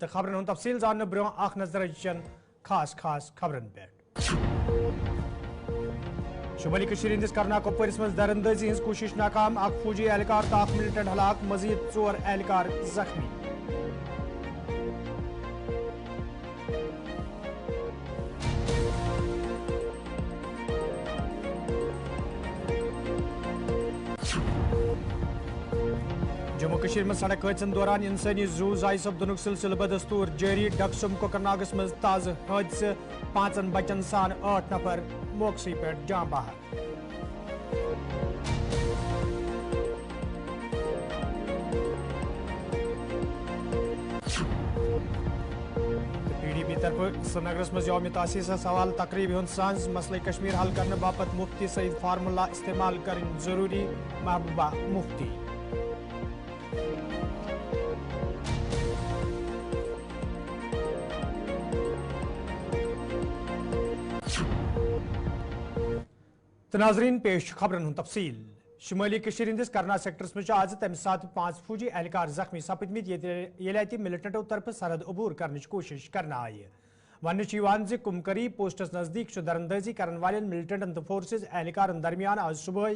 خبرن ہند تفصیل زاننے برو اخ نظر چن خاص خبرن پہ شمالی کشمیر ہندس کرنا کپوارس مز درندازی ہز کوشش ناکام اخ فوجی اہلکار تو اخ ملٹنٹ ہلاک مزید 4 اہلکار زخمی جموں کشمیر میں سڑک حادثن دوران انسانی زو ضائع سپدن سلسلہ بدستور جاری ڈکسم کوکرناگس مز تازہ حادثہ 5 بچن سان 8 نفر موقع پہ جان بحق پی ڈی پی طرف سرینگرس مز یوم تاسیس سوال تقریب ہند سانز مسئلہ کشمیر حل کرنے باپت مفتی سعید فارمولہ استعمال کرن ضروری محبوبہ مفتی ناظرین پیش خبرن ہند تفصیل شمالی کشمیر ہندس کرنا سیکٹرس میں آج تمہ سات 5 فوجی اہلکار زخمی سپدمت یل اتہ ملٹنٹو طرف سرحد عبور کرنچ کوشش کرنا آئی ون کمکری پوسٹس نزدیک درندازی کرن والن ملٹنٹن تو فورسز اہلکارن درمیان آج صبح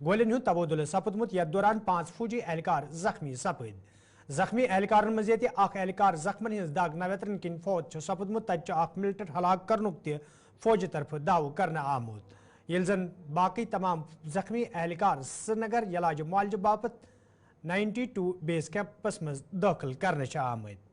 گولین ہند تبادلہ سپدمت یتھ دوران 5 فوجی اہلکار زخمی سپد زخمی اہلکارن مز یہ اخ اہلکار زخمن ہز دگ نویترن کن فوت سپدمت تتہ اخ ملٹنٹ ہلاک کرنک تہ فوج طرف دعو کرنا آمت یل زن باقی تمام زخمی اہلکار سرینگر علاج معالجہ باپت 92 بیس کیمپس مز داخل کرنے آمد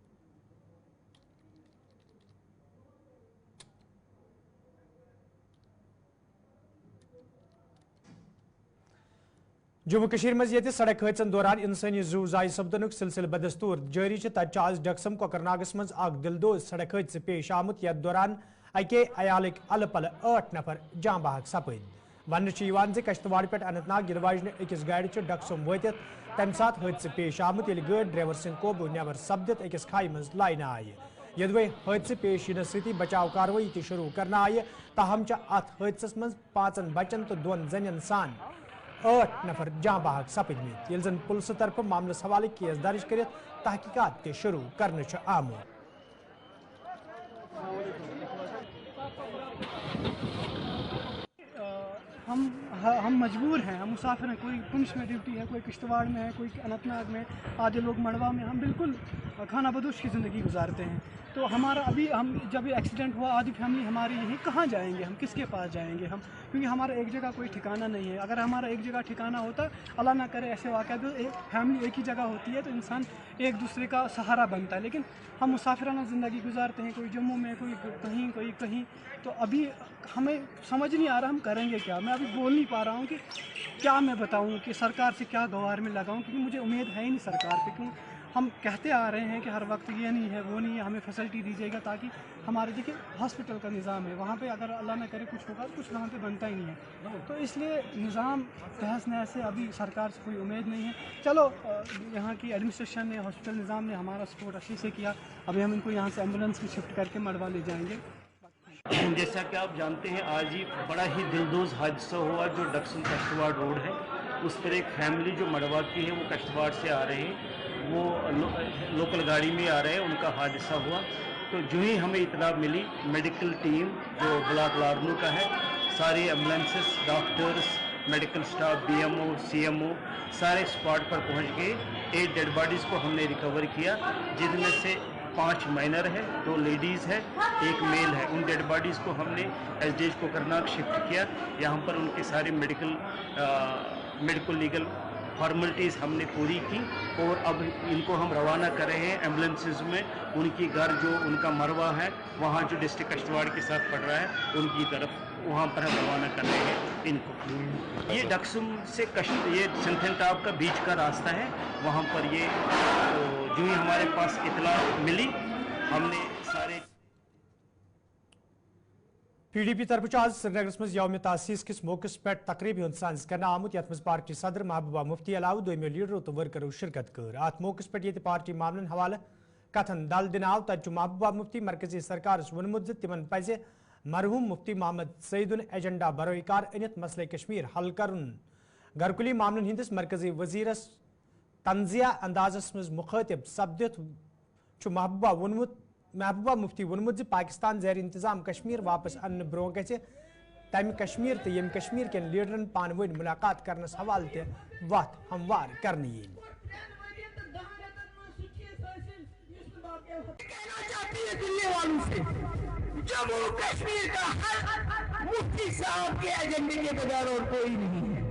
جموں کشمیر مز یہ سڑک حادثن دوران انسانی زو ضائع سپدن سلسلہ بدستور جاری تتہ آج ڈکسم کوکرناگس مز اخ دلدوز سڑک حادثہ پیش آمت یتھ دوران اکے عیالک الہ پلہ 8 نفر جان بحق سپد ون کشتواڑ پہ اننت ناگ گل واجنہ اکس گاڑی ڈکسم واتت تمہ سات حادثہ پیش آمت یل گاڑی ڈرائیور سند قوبو نبر سپدت اکس کھائی مز لائنہ آئی یدوے حادثہ پیش ینس ستی بچاؤ کاروٲیی تہ شروع کرنا آئی تاہم ات حادثس مز 5 بچن تو 2 زنین سان 8 نفر جان بحق سپدمت یل زن پولیس طرف معاملس حوالہ کیس درج کرت تحقیقات تہ شروع کرنے آمت ہم مجبور ہیں ہم مسافر ہیں کوئی پنچ میں ڈیوٹی ہے کوئی کشتواڑ میں ہے کوئی اننت ناگ میں آدھے لوگ مڑوا میں ہم بالکل کھانا بدوش کی زندگی گزارتے ہیں تو ہمارا ابھی ہم جب یہ ایکسیڈنٹ ہوا آدھی فیملی ہماری یہیں کہاں جائیں گے ہم کس کے پاس جائیں گے ہم کیونکہ ہمارا ایک جگہ کوئی ٹھکانہ نہیں ہے اگر ہمارا ایک جگہ ٹھکانہ ہوتا اللہ نہ کرے ایسے واقعات ایک فیملی ایک ہی جگہ ہوتی ہے تو انسان ایک دوسرے کا سہارا بنتا ہے لیکن ہم مسافرانہ زندگی گزارتے ہیں کوئی جموں میں کوئی کہیں تو ابھی ہمیں سمجھ نہیں آ رہا ہم کریں گے کیا میں ابھی بول نہیں پا رہا ہوں کہ کیا میں بتاؤں کہ سرکار سے کیا گوار میں لگاؤں کیونکہ مجھے امید ہے ہی نہیں سرکار پہ کیوں ہم کہتے آ رہے ہیں کہ ہر وقت یہ نہیں ہے وہ نہیں ہے ہمیں فیسلٹی دیجیے گا تاکہ ہمارے دیکھیے ہاسپٹل کا نظام ہے وہاں پہ اگر اللہ نہ کرے کچھ ہوگا کچھ وہاں پہ بنتا ہی نہیں ہے تو اس لیے نظام تہس نہس سے ابھی سرکار سے کوئی امید نہیں ہے چلو یہاں کی ایڈمنسٹریشن نے ہاسپٹل نظام نے ہمارا سپورٹ اچھے سے کیا ابھی ہم ان کو یہاں سے ایمبولینس میں شفٹ کر کے مڑوا لے جائیں گے جیسا کہ آپ جانتے ہیں آج ہی بڑا ہی دلدوز حادثہ ہوا جو ڈکسم کشتواڑ روڈ ہے اس پر ایک فیملی جو مڑوا کی ہے وہ کشتواڑ سے آ رہے ہیں وہ لوکل گاڑی میں آ رہے ہیں ان کا حادثہ ہوا تو جو ہی ہمیں اطلاع ملی میڈیکل ٹیم جو بلاک لارنو کا ہے ساری ambulances doctors medical staff B M O C M O سارے اسپاٹ پر پہنچ گئے 8 ڈیڈ باڈیز کو ہم نے ریکور کیا جن میں سے 5 مائنر ہے 2 لیڈیز ہے 1 میل ہے ان ڈیڈ باڈیز کو ہم نے S D H Kokernag shift کیا یہاں پر ان کے سارے میڈیکل لیگل فارملٹیز ہم نے پوری کی اور اب ان کو ہم روانہ کر رہے ہیں ایمبولینسز میں ان کی گھر جو ان کا مروا ہے وہاں جو ڈسٹرکٹ کشتواڑ کے ساتھ پڑ رہا ہے ان کی طرف وہاں پر ہم روانہ کر رہے ہیں ان کو یہ ڈکسم سے یہ سنتھل ٹاپ کا بیچ کا راستہ ہے وہاں پر یہ جو ہی ہمارے پاس اطلاع ملی ہم نے سارے پی ڈی پی طرف آج سرینگرس مز یوم تاسیس کس موقع پہ تقریب ہند سانز کرنا آمت یت مز پارٹی صدر محبوبہ مفتی علاوہ دویمو لیڈرو تو ورکرو شرکت کر ات موقع پہ یہ پارٹی معاملن حوالہ کتھن دل دن آو تت محبوبہ مفتی مرکزی سرکارس ونمت تمن پز مرحوم مفتی محمد سعیدن ایجنڈا بروئی کار انت مسئلہ کشمیر حل کرن گھرکلی معاملن ہندس مرکزی وزیرس تنزیہ اندازس مز مخاطب سپدت महबूबा मुफ्ती वोनमुत पाकिस्तान ज़ेर इंतजाम कश्मीर वापस अन्न ब्रो गि तम कश्मीर तो यम कश्मीर के लीडरन पानवन मुलाकात करनस हवाल ते वत हमवार करने दिल्ली वालों से जम्मू कश्मीर का हल मुफ्ती साहब के एजेंडे के बगैर और कोई नहीं है।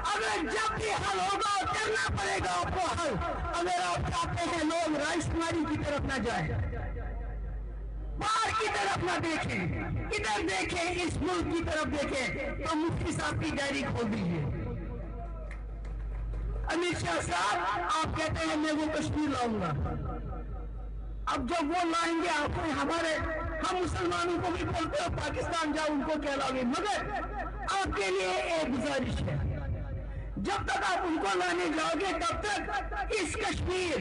अगर जब भी हल होगा करना पड़ेगा आपको हल। अगर आप चाहते हैं लोग राजकुमारी की तरफ न जाए, बाहर की तरफ न देखें, इधर देखें, इस मुल्क की तरफ देखें, तो मुफ्ती साहब की डायरी खोल दीजिए। अमित शाह साहब आप कहते हैं मैं वो कश्मीर लाऊंगा, अब जब वो लाएंगे आपको हम मुसलमानों को भी बोलते हो पाकिस्तान जाओ उनको कहलाओगे, मगर आपके लिए एक गुजारिश है, जब तक आप उनको लाने जाओगे तब तक इस कश्मीर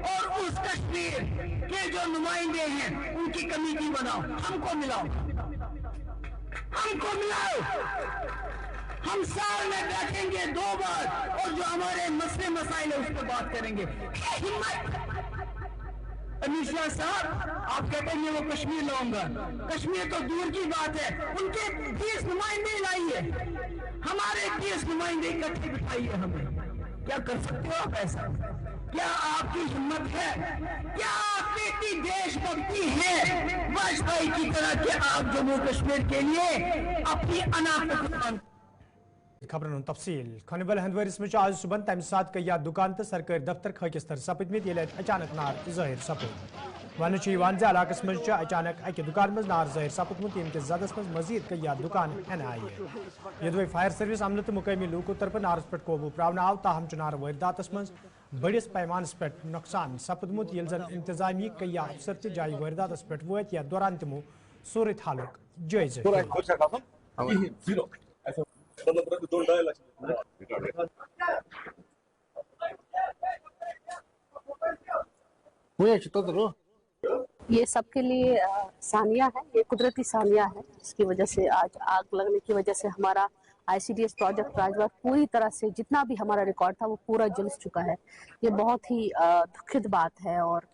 और उस कश्मीर के जो नुमाइंदे हैं उनकी कमेटी बनाओ, हमको मिलाओ, हम साल में बैठेंगे 2 बार और जो हमारे मसले मसाइल है उस पर बात करेंगे। हिम्मत अमित शाह साहब आप कहते हैं वो कश्मीर लाऊंगा, कश्मीर तो दूर की बात है, उनके 20 नुमाइंदे लाइए, हमारे 20 नुमाइंदे इकट्ठे बिठाइए। हमें क्या कर सकते हो आप ऐसा? क्या आपकी हिम्मत है? क्या आपकी इतनी देशभक्ति है वाजपेयी की तरह कि आप जम्मू कश्मीर के लिए अपनी अना को कुर्बान? खबरन तफसील खनबल हंदवरिस में आज सुबह तम सात कया दुकान तो सरकारी दफ्तर खकिस्तर सपदमित अचानक नार ज़ाहिर सपद वन इलाकस मज अचानक अक दुकान मज नार ज़ाहिर सपदमुत यम जदस मज मजीद कया दुकान हन आई यदवे फायर सर्विस अमल तो मुकामी लूको तरफ नारस पे काबू प्रावन आव ताहम नार वारदातस मज बड़िस पैमानस पे नुकसान सपदमुत यल जन इंतजामी कया अफसर त जाय वारदातस पे वत या दौरान तमो सूरत हालुक जायजा ये सबके लिए सानिया है, ये कुदरती सानिया है, जिसकी वजह से आज आग लगने की वजह से हमारा ICDS प्रोजेक्ट राजवार पूरी तरह से जितना भी हमारा रिकॉर्ड था वो पूरा जल चुका है। ये बहुत ही दुखद बात है और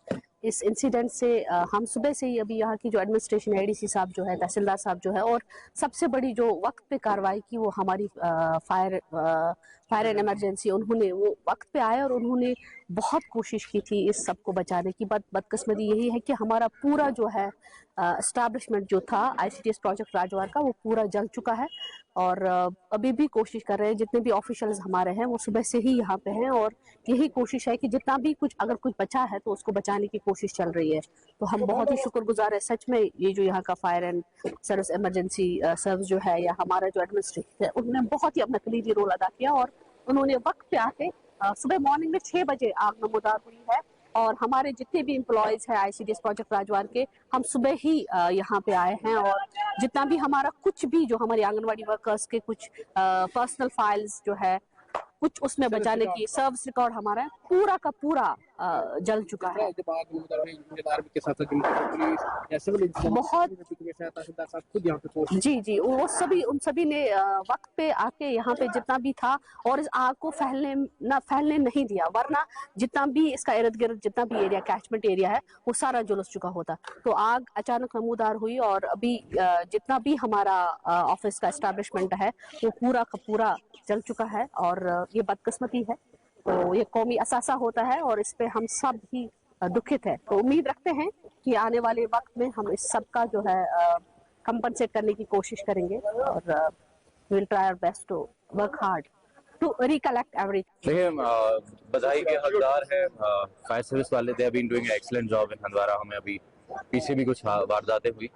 इस इंसिडेंट से हम सुबह से ही अभी यहाँ की जो एडमिनिस्ट्रेशन ADC साहब जो है, तहसीलदार साहब जो है, और सबसे बड़ी जो वक्त पे कार्रवाई की वो हमारी फायर एंड इमरजेंसी, उन्होंने वो वक्त पे आए और उन्होंने बहुत कोशिश की थी इस सब को बचाने की। बदकिस्मती यही है कि हमारा पूरा जो है एस्टैब्लिशमेंट जो था ICDS प्रोजेक्ट राजवार का वो पूरा जल चुका है और अभी भी कोशिश कर रहे हैं। जितने भी ऑफिशियल्स हमारे हैं वो सुबह से ही यहाँ पे हैं और यही कोशिश है कि जितना भी कुछ अगर कुछ बचा है तो उसको बचाने की कोशिश चल रही है। तो हम बहुत ही शुक्रगुजार है सच में, ये जो यहाँ का fire and service emergency service जो है या हमारा जो एडमिनिस्ट्रेशन है उन्होंने बहुत ही अपना कलीदी रोल अदा किया और उन्होंने वक्त पे आके सुबह मॉर्निंग में 6 बजे आग नमूदार हुई है और हमारे जितने भी एम्प्लॉयज हैं ICDS प्रोजेक्ट राजवार के, हम सुबह ही यहाँ पे आए हैं और जितना भी हमारा कुछ भी जो हमारे आंगनवाड़ी वर्कर्स के कुछ पर्सनल फाइल्स जो है कुछ उसमें बचाने की सर्विस रिकॉर्ड हमारा पूरा का पूरा जल चुका है। बहुत जी वो सभी उन सभी ने वक्त पे आके यहाँ पे जितना भी था और इस आग को फैलने नहीं दिया, वरना जितना भी इसका इर्द गिर्द जितना भी एरिया कैचमेंट एरिया है वो सारा जुलस चुका होता। तो आग अचानक नमूदार हुई और अभी जितना भी हमारा ऑफिस का एस्टैब्लिशमेंट है वो पूरा का पूरा जल चुका है और ये बदकिस्मती है। तो ये कौमी असासा होता है और इस पे हम सब ही दुखित है। तो उम्मीद रखते हैं कि आने वाले वक्त में हम इस सब का जो है कंपनसेट करने की कोशिश करेंगे और will try our best to work hard to recollect everything. देखिए, बधाई के हकदार है फायर सर्विस वाले, they have been doing excellent job in Handwara. हमें अभी पीछे भी कुछ वारदातें हुई,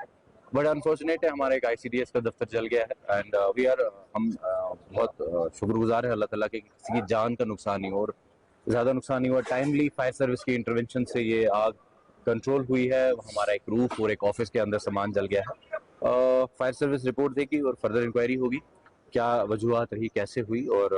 बट अनफॉर्चुनेट है हमारा एक ICDS का दफ्तर जल गया है एंड हम बहुत शुक्रगुजार है अल्लाह ताला के किसी की जान का नुकसान नहीं और ज़्यादा नुकसान नहीं हुआ। टाइमली फायर सर्विस की इंटरवेंशन से ये आग कंट्रोल हुई है। हमारा एक रूफ और एक ऑफिस के अंदर सामान जल गया है। फायर सर्विस रिपोर्ट देगी और फर्दर इंक्वायरी होगी क्या वजूहत रही, कैसे हुई, और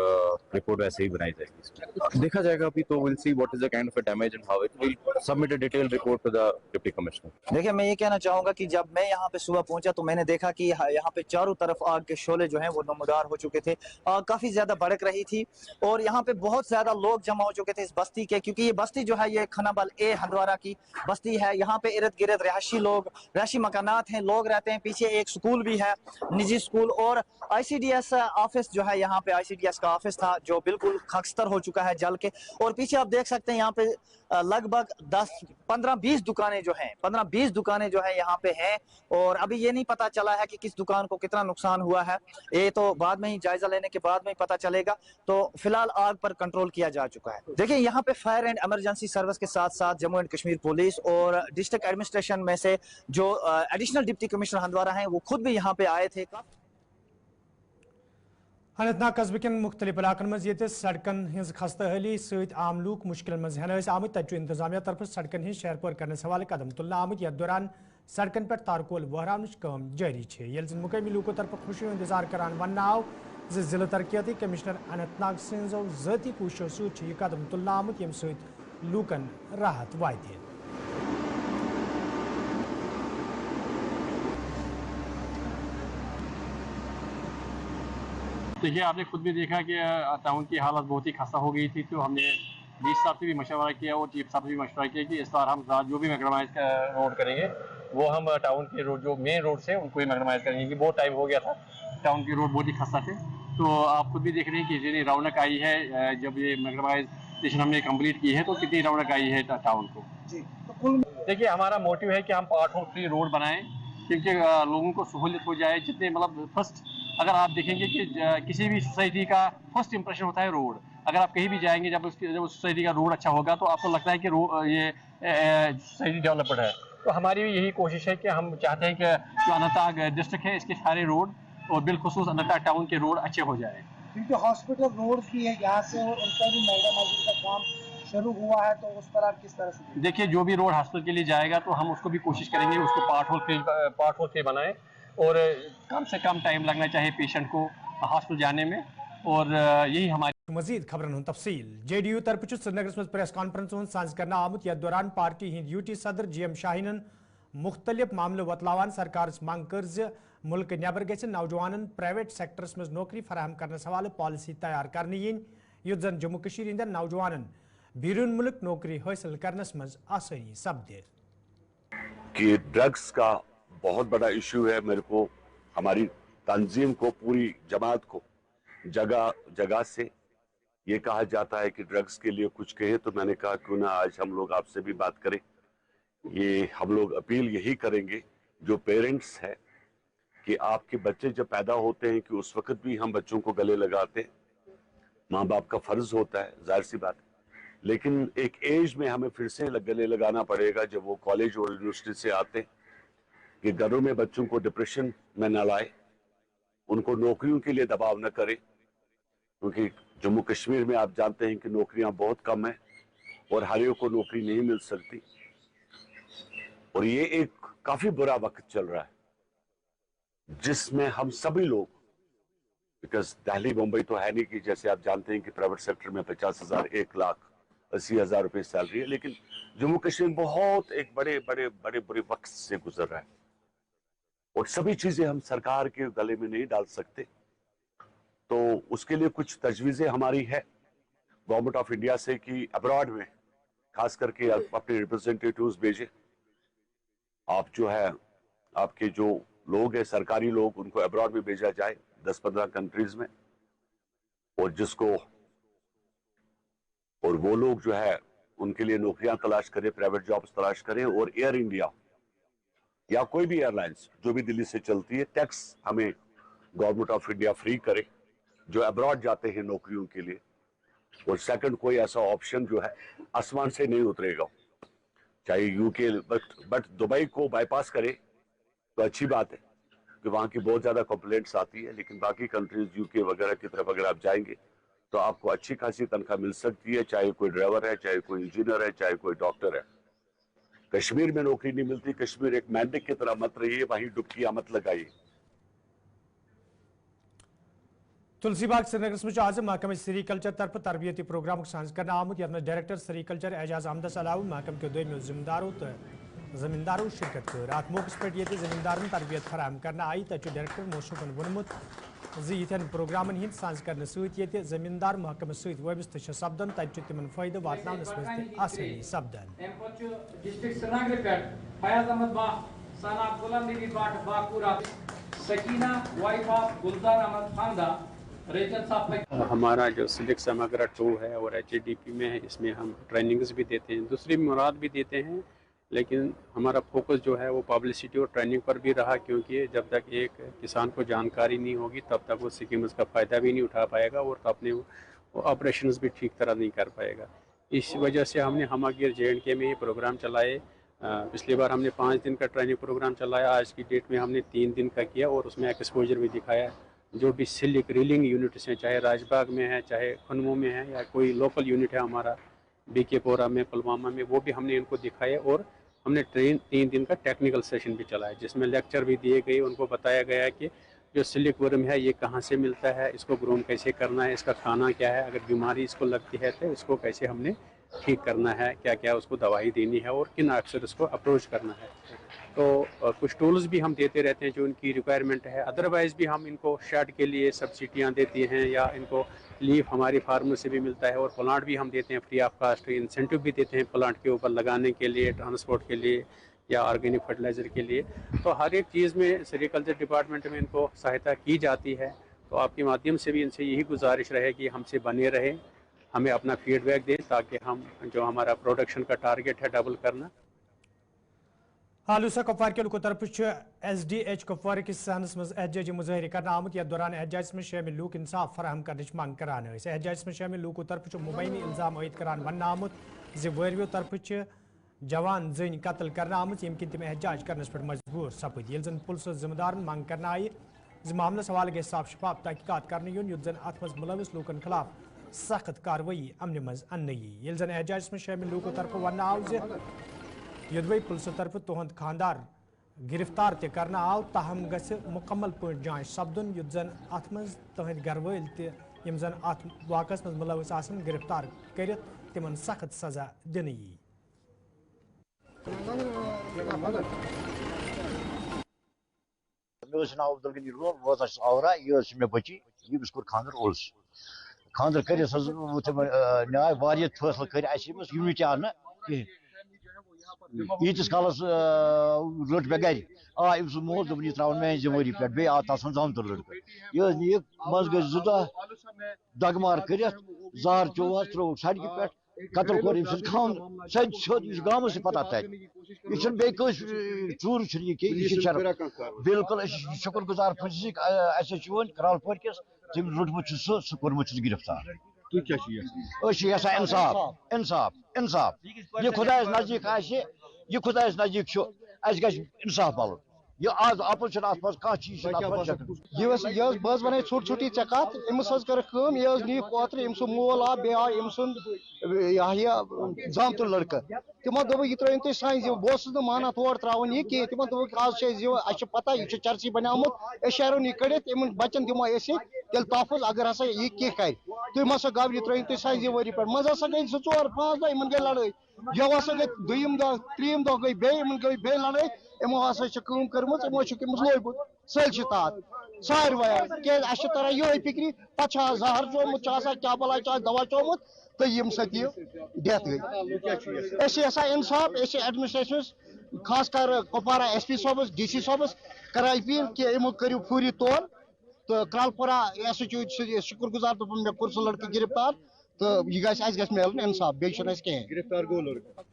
रिपोर्ट वैसे ही बनाई जाएगी। देखा जाएगा अभी तो, will see what is the kind of damage and how it will submit a detailed report to the deputy commissioner. देखिए, मैं ये कहना चाहूँगा कि जब मैं यहाँ पे सुबह पहुँचा तो मैंने देखा कि यहाँ पे चारों तरफ आग के शोले जो हैं वो नमदार हो चुके थे। आग काफ़ी ज़्यादा भड़क रही थी और यहाँ पे बहुत ज़्यादा लोग जमा हो चुके थे इस बस्ती के, क्योंकि ये बस्ती जो है ये खनाबल ए हंदवारा की बस्ती है। यहाँ पे इर्द गिर्द रहायशी मकानात हैं, लोग रहते हैं। पीछे एक स्कूल भी है, निजी स्कूल, और ICDS ऑफिस जो है, यहाँ पे ICDS का ऑफिस था जो बिल्कुल खस्तर हो चुका है जल के। और पीछे आप देख सकते हैं यहाँ पे लगभग 15-20 दुकानें जो हैं 15-20 दुकानें जो है यहाँ पे हैं, और अभी ये नहीं पता चला है कि किस दुकान को कितना नुकसान हुआ है। ये तो बाद में ही जायजा लेने के बाद में ही पता चलेगा। तो फिलहाल आग पर कंट्रोल किया जा चुका है। देखिए, यहाँ पे फायर एंड इमरजेंसी सर्विस के साथ साथ जम्मू एंड कश्मीर पुलिस और डिस्ट्रिक्ट एडमिनिस्ट्रेशन में से जो एडिशनल डिप्टी कमिश्नर हंदवारा हैं वो खुद भी यहाँ पे आए थे। अनंतनाग कस्बे के मुख्तलिफ इलाकन मज ये सड़कन हज खस्ता हली सत आम लूक मुश्किल मज हेन आमत तत इंतजामिया तरफ सड़कन हज शहरपुर करने हवाले कदम तुलना आमत यथ दौरान सड़कन पर तारकोल वहरान काम जारी है। मुकामी लूकों तरफ खुशी इंतजार करान वन आव जिला तरक्याती कमिश्नर अनंतनाग सो ज़ाती कोशिशों सत यह कदम तुलना आमत यम सत लूकन राहत वात। देखिए, आपने खुद भी देखा कि टाउन की हालत बहुत ही खस्ता हो गई थी, तो हमने डीसी साहब से भी मशवरा किया और चीफ साहब से भी मशवरा किया कि इस बार हम जो भी मैगनामाइज का रोड करेंगे वो हम टाउन के रोड जो मेन रोड से उनको ही मैगनामाइज करेंगे, कि बहुत टाइम हो गया था, टाउन के रोड बहुत ही खस्ता थे। तो आप खुद भी देख रहे हैं कि जितनी रौनक आई है, जब ये मैगनामाइजेशन हमने कम्प्लीट की है तो कितनी रौनक आई है टाउन को। देखिए, हमारा मोटिव है कि हम पार्ट होल फ्री रोड बनाएं, क्योंकि लोगों को सहूलियत हो जाए। जितने मतलब फर्स्ट अगर आप देखेंगे कि किसी भी सोसाइटी का फर्स्ट इंप्रेशन होता है रोड। अगर आप कहीं भी जाएंगे, जब उस सोसाइटी का रोड अच्छा होगा तो आपको लगता है कि ये सोसाइटी डेवलप्ड है। तो हमारी भी यही कोशिश है कि हम चाहते हैं कि जो अनंतनाग डिस्ट्रिक्ट है इसके सारे रोड और बिलखुसूस अनंतनाग टाउन के रोड अच्छे हो जाए। क्योंकि हॉस्पिटल रोड की है यहाँ से और उनका भी मैगनामाइजिंग का काम शुरू हुआ है, तो उस पर आप किस तरह से? देखिए, जो भी रोड हॉस्पिटल के लिए जाएगा तो हम उसको भी कोशिश करेंगे उसको पार्ट होल फ्री बनाएं, और कम से कम टाइम लगना चाहिए पेशेंट को हॉस्पिटल जाने में, और यही हमारी मजीद खबरन तफसील। JDU तरफ श्रीनगर मज प्रेस कॉन्फ्रेंस सांझ करना आमुत यथ दौरान पार्टी हिंद यूटी सदर GM शाहीन मुख्तलिफ मामले वतलावान सरकार मांग कर मुल्क नबर ग नौजवान प्राइवेट सेक्टरस मज नौकरी फराहम करने हवाले पॉलिसी तैयार करने yin युत जन जम्मू कशीर हिंदन नौजवान बैरून मुल्क नौकरी हासिल करनस मज आसानी सपदे। कि ड्रग्स का बहुत बड़ा इशू है। मेरे को हमारी तंजीम को, पूरी जमात को जगह जगह से ये कहा जाता है कि ड्रग्स के लिए कुछ कहे, तो मैंने कहा क्यों ना आज हम लोग आपसे भी बात करें। ये हम लोग अपील यही करेंगे जो पेरेंट्स है कि आपके बच्चे जब पैदा होते हैं कि उस वक्त भी हम बच्चों को गले लगाते हैं, माँ बाप का फर्ज होता है, जाहिर सी बात है। लेकिन एक एज में हमें फिर से गले लगाना पड़ेगा जब वो कॉलेज और यूनिवर्सिटी से आते हैं, कि घरों में बच्चों को डिप्रेशन में न लाए, उनको नौकरियों के लिए दबाव न करें, क्योंकि जम्मू कश्मीर में आप जानते हैं कि नौकरियां बहुत कम हैं और हर एक को नौकरी नहीं मिल सकती, और ये एक काफी बुरा वक्त चल रहा है जिसमें हम सभी लोग, बिकॉज दिल्ली मुंबई तो है नहीं कि जैसे आप जानते हैं कि प्राइवेट सेक्टर में 50,000 1,80,000 रुपए सैलरी है, लेकिन जम्मू कश्मीर बहुत एक बड़े बड़े बड़े बुरे वक्त से गुजर रहा है, और सभी चीजें हम सरकार के गले में नहीं डाल सकते। तो उसके लिए कुछ तजवीजें हमारी है गवर्नमेंट ऑफ इंडिया से कि अब्रॉड में खास करके अपने रिप्रेजेंटेटिव्स भेजे। आप जो है, आपके जो लोग हैं सरकारी लोग, उनको अब्रॉड में भेजा जाए 10-15 कंट्रीज में, और जिसको और वो लोग जो है उनके लिए नौकरियां तलाश करें, प्राइवेट जॉब्स तलाश करें, और एयर इंडिया या कोई भी एयरलाइंस जो भी दिल्ली से चलती है, टैक्स हमें गवर्नमेंट ऑफ इंडिया फ्री करे जो अब्रॉड जाते हैं नौकरियों के लिए। और सेकंड, कोई ऐसा ऑप्शन जो है आसमान से नहीं उतरेगा, चाहे यूके, बट दुबई को बाईपास करे तो अच्छी बात है कि वहाँ की बहुत ज़्यादा कंप्लेंट्स आती है, लेकिन बाकी कंट्रीज यूके वगैरह की तरफ अगर आप जाएंगे तो आपको अच्छी खासी तनख्वाह मिल सकती है, चाहे कोई ड्राइवर है, चाहे कोई इंजीनियर है, चाहे कोई डॉक्टर है। कश्मीर में नौकरी नहीं मिलती, कश्मीर एक मैंडिक की तरह मत रहिए, वहीं डुबकियां मत लगाइए। तुलसी बाग श्रीनगर मज आज महकम सेरीकल्चर तरफ तरबियती प्रोग्राम साज कर आमुत यथ डायरेक्टर सेरीकल्चर एजाज अहमदस अलाव महकम के दोमियो जिम्मेदारों तो जमींदारों शिरकत कर अत मौके पे जमींदारन तरबियत फराम कर आई तक डायरेक्टर मोशूकन वोनमुत यन प्रोग्रामन हिंद साज कर जमींदार महकम सत वाबस्त सपदन तक तिमन फायदे वातनावनस मज आसानी सपदन डिस्ट्रिक्ट श्रीनगर पे फयाज अहमद बा साना गुलाम नबी बाट बाकुरा सकीना वाइफ ऑफ गुलजार अहमद खानदा रेजन साहब। हमारा जो सिलिक समग्र 2 है और HADP में है, इसमें हम ट्रेनिंग्स भी देते हैं, दूसरी मुराद भी देते हैं, लेकिन हमारा फोकस जो है वो पब्लिसिटी और ट्रेनिंग पर भी रहा, क्योंकि जब तक एक किसान को जानकारी नहीं होगी तब तक वो स्कीम्स का फ़ायदा भी नहीं उठा पाएगा और अपने वो ऑपरेशंस भी ठीक तरह नहीं कर पाएगा। इस वजह से हमने हमागिर JNK में ये प्रोग्राम चलाए। पिछली बार हमने 5 दिन का ट्रेनिंग प्रोग्राम चलाया, आज की डेट में हमने 3 दिन का किया और उसमें एक्सपोजर भी दिखाया। जो भी सिलिक रीलिंग यूनिट्स हैं, चाहे राजबाग में है, चाहे खनमू में है, या कोई लोकल यूनिट है हमारा BK पोरा में, पुलवामा में, वो भी हमने इनको दिखाया और हमने 3 दिन का टेक्निकल सेशन भी चलाया, जिसमें लेक्चर भी दिए गए। उनको बताया गया कि जो सिलिक वर्म है ये कहाँ से मिलता है, इसको ग्रोम कैसे करना है, इसका खाना क्या है, अगर बीमारी इसको लगती है तो इसको कैसे हमने ठीक करना है, क्या क्या उसको दवाई देनी है और किन अक्सर इसको अप्रोच करना है। तो कुछ टूल्स भी हम देते रहते हैं जो उनकी रिक्वायरमेंट है। अदरवाइज़ भी हम इनको शेड के लिए सब्सिडियाँ देती हैं या इनको लीफ हमारी फार्मर से भी मिलता है और प्लांट भी हम देते हैं फ्री ऑफ कास्ट, इंसेंटिव भी देते हैं प्लांट के ऊपर लगाने के लिए, ट्रांसपोर्ट के लिए या ऑर्गेनिक फर्टिलाइज़र के लिए। तो हर एक चीज़ में सेरीकल्चर डिपार्टमेंट में इनको सहायता की जाती है। तो आपके माध्यम से भी इनसे यही गुजारिश रहे कि हमसे बने रहे, हमें अपना फीडबैक दें ताकि हम जो हमारा प्रोडक्शन का टारगेट है डबल करना। हालूसा कुपवार के लुको तरफ SDH कुपवार किस सहनस मज एहतजाजी मुजाहिरे करना आमुत या दौरान एहतजाज में शामिल लूक इंसाफ फराहम करने मांग करान एहतजाज में शामिल लूको तरफ मुबैनी इल्जाम आयद करान वन आमुत वरवियो तरफ जवान जन कत्ल करना आमुत यम किन तम एहतजाज करनस पे मजबूर सपद यल जन पुलिस जिम्मेदार मांग करना आई मामलस हवाले गए साफ शफाफ तहकीकात करने युन युत जन अत मज मुलविस लूकन खिलाफ सख्त कार्रवाई अमन मज अन यल जन एहतजाज में शामिल लूको तरफ वन आव युद्ध पुलिस तरफ तुहद खानदार गिरफ्तार ते करना आव, ताहम गस मुकम्मल पे जांच सपदन युद्ध जन अत मज तुहद घर वल तम जन अत वाकस मज मुलविस आसन गिरफ्तार कर तिमन सख्त सजा दिन यी। नाव अब्दुल गनी रोल वो आवरा ये बची ये खानदर ओल्स खानदर कर न्याय वारिया फैसला कर यूनिटी आन यीटिस कालस रट मे गर आ अम्स मोल दोपन यह त्रा मेन जिम्मेवारी पे बे आ तसन जमत लड़क यह मज गई 2 दह दगमार कर जहर चोह त्रो सड़क पे कतल कोर खान सद गाम से पता तक यह बे चूर यह बिल्कुल शुक्र गुजार फुसिक करालपुर किस तम रुटमुत सह कोर्मुत गिरफ्तार इंसाफ इंसाफ इंसाफ यह खुदा नजदीक इंसाफ पालन यह आज आपन कह चीज यह बस वन छोट छोटी ऐ कत अम्स कर यह नी ओतर अम मोल आ बे आय अम जामत लड़क तमो दोप यह त्रो तुम सान जिव बह माना तोड़ त्रावन यह कह तमो दोप आज जिव अ पता यह चर्ची बनामुत शेरोन यह कड़ित इन बचन दिमो तेल तहफुज अगर हसा यह कह कर तुम हसा गव यह त्रो तुम सान जिवरी पे मज हसा गई 2-4-5 दह इन गई लड़ाई यह हसा गई 2 दह 3 दह गई बे गई लड़ाई यमो हसा कर्म यमो लोगुत सल तात सारवाया क्या तरह ये फिक्री पे जहर चोमुत क्या बला दवा चोमुत तो यम सत डेथ गई इंसाफ एडमिनिस्ट्रेशन खास कर कुपवारा SP साहबस DC साहबस कर अपील कि यमो करू फूरी तौर तो क्रालपुरा शुक्र गुजार दोपन मे कोर सह लड़क गिरफ्तार तो यह मिलन इंसाफ बे गिरफ्तार गो लड़का।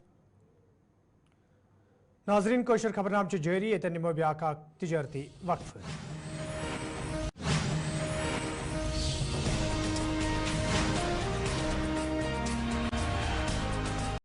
नाजरीन कोशर खबरनाम जारी ये निमो ब्याक तजारती वक्फ।